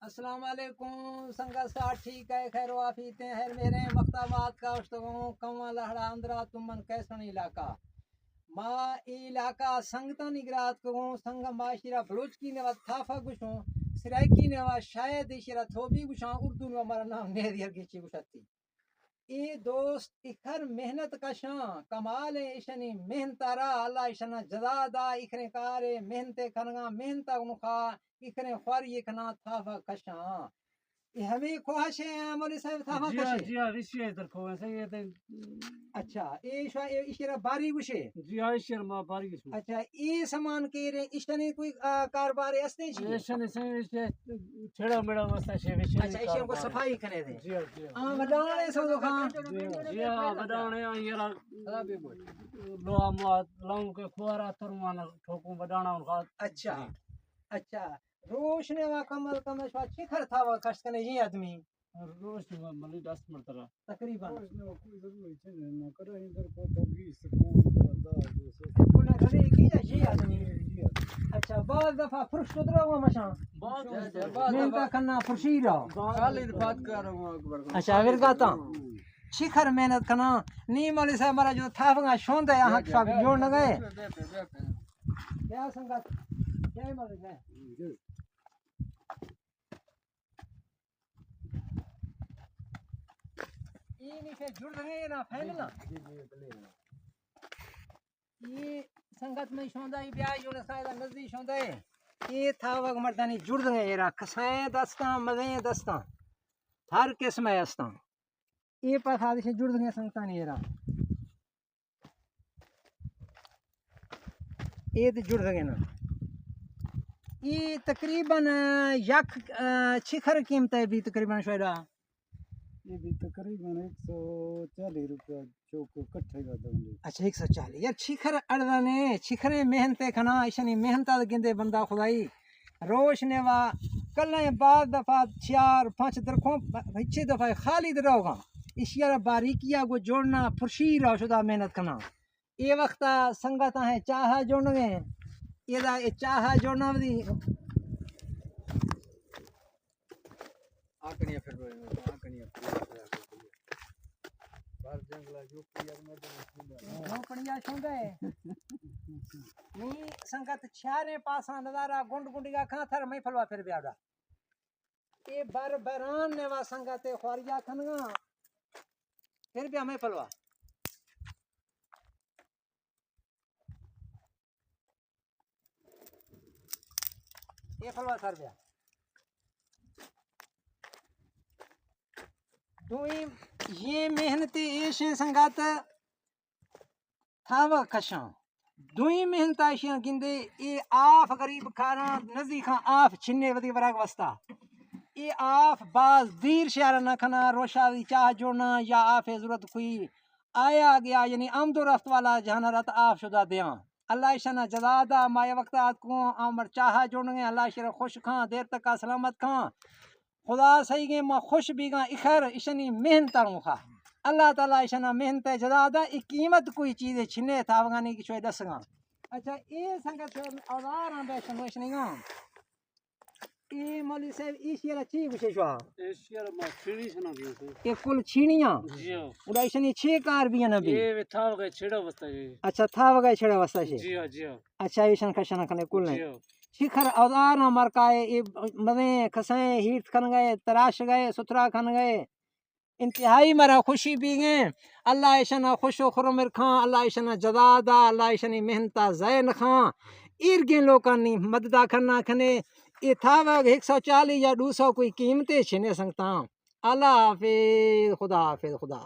अस्सलाम वालेकुम संगा साथ ठीक है खैर वाफीते हैं मेरे मक्ताबाद का उस्तगों कौवा लहड़ा अंदरा तुमन कैसन इलाका मा इलाका संगता निगरात को संग माशिरा बलूच की नवा थाफा गुशों सराइकी नवा शायद इशरा थोबी गुशा उर्दू में हमारा नाम नेरियर की ची गुशती ये दोस्त इखर मेहनत का शां कमाल है इशनी मेहनतारा अल्लाह इशना जदादा इखरे कारे मेहनते खनगा मेहनता उनका इखरे ख्वार ये खना थाफा कशां ये हमें ख्वाहिश है मौलवी साहब थाफा कशे जी हाँ विषय इधर को ऐसे ये तो अच्छा ये इशरा बारी गुशे जी हाँ इशर माँ बारी की सूट अच्छा ये सामान के रे इशने कोई कारोबार असते जी ऐसे नहीं से इसे छेड़ा मेड़ा मस्ता शे विषय अच्छा इशे को सफाई करे दे जी हाँ जी हाँ हां वडाने सो खान जी हाँ बदाने ये लोहा मात लाऊं के खुआरा थरमाना ठोकूं बदाना उनका अच्छा अच्छा रोशने वा कमल कमल शवा शिखर था वा कष्ट ने ये आदमी रोज मली 10 मरतबा तकरीबन कोई जरूरी है ना करे इधर को तो 20 को कुना घरे की जा ये आदमी अच्छा बहुत दफा फुर्श उतरा हुआ मशा मैं का करना फुर्शी रहा खाली बात कर रहा हूं अकबर अच्छा फिर गाता शिखर मेहनत करना नी मौलवी साहब हमारा जो था वहां शोंद है यहां सब जोड़ न गए क्या संगत क्या मौलवी साहब ये नीचे जुड़ रहे ना फैलना ये संगत में शोंदा ही ब्याह जो सादा नजदीक शोंदा है ये था वग मर्दानी जुड़ रहे ये रख सै दस्ता मजे दस्ता हर किस्म है दस्ता ये पर हादिस जुड़ रहे संगता नहीं ये ये तो जुड़ रहे ना ये तकरीबन यक शिखर कीमत है भी तकरीबन शायद ये भी तकरीबन 140 रुपया चौक इकट्ठे का दूंगे अच्छा 140 यार शिखर अड़दाने शिखरे मेहनते खना इशनी मेहनता गिंदे बंदा खुदाई रोश ने वा कल बाद दफा 4-5 दरखों 6 दफा खाली रहोगा इशियारा बारीकिया को जोड़ना फुर्शी रहो शुदा मेहनत करना ये वक्त संगत है चाह जोड़ने ये चाह जोड़ना दी आकनिया फिर आकनिया बार जंगला जो यार मैं झोपड़िया शोंदे नी संगत छारे पासा नजारा गुंड गुंडिया खा थर मैं फलवा फिर ब्यादा ये बर बरान ने वा संगत ख्वारिया खनगा फिर भी मैं फलवा ये फलवा सर ब्या दुई ये मेहनती ऐसे संगत थावा कशा दुई मेहनत ऐसे गिंदे ये आफ गरीब खाना नजदीक आफ छिन्ने वदी वराग वस्ता ये आफ बाज दीर शहर न खना रोशादी चाह जोड़ना या आफ जरूरत कोई आया गया यानी आमदो रफ्त वाला जहां रत आफ शुदा दिया अल्लाह शना जदादा माय वक्त को आमर चाह जोड़ने अल्लाह शर खुश खां देर तक का सलामत खां खुदा सही के माँ खुश भी गा इखर इशनी मेहनत खा अल्लाह ताला इशना मेहनत जदादा कीमत कोई चीज़ छिने था अफगानी की दस गा अच्छा ये संगत औजार बेशन वैशन गा ये मौलवी साहब इशियर अच्छी विशेष वा एशिया में छीड़ी सुना दियो से ये कुल छीनियां जी हां उड़ा इशनी 6 कार भी न भी ये था गए छेड़ा बस्ता है अच्छा था वगा छेड़ा वस्ता से जी हां अच्छा इशन खशना कने कुल जी नहीं हां शिखर औजार मरकाए ये मजे खसे हीट खन गए तराश गए सुथरा खन गए इंतहाई मरा खुशी भी गए अल्लाह इशना खुशो खुरमिर खां अल्लाह इशना जदादा अल्लाह इशनी मेहनता जैन खां इर्गे लोकानी मददा करना खने ये था वग 140 या 200 कोई कीमतें छिने संगता अल्लाह हाफिज खुदा हाफिज खुदा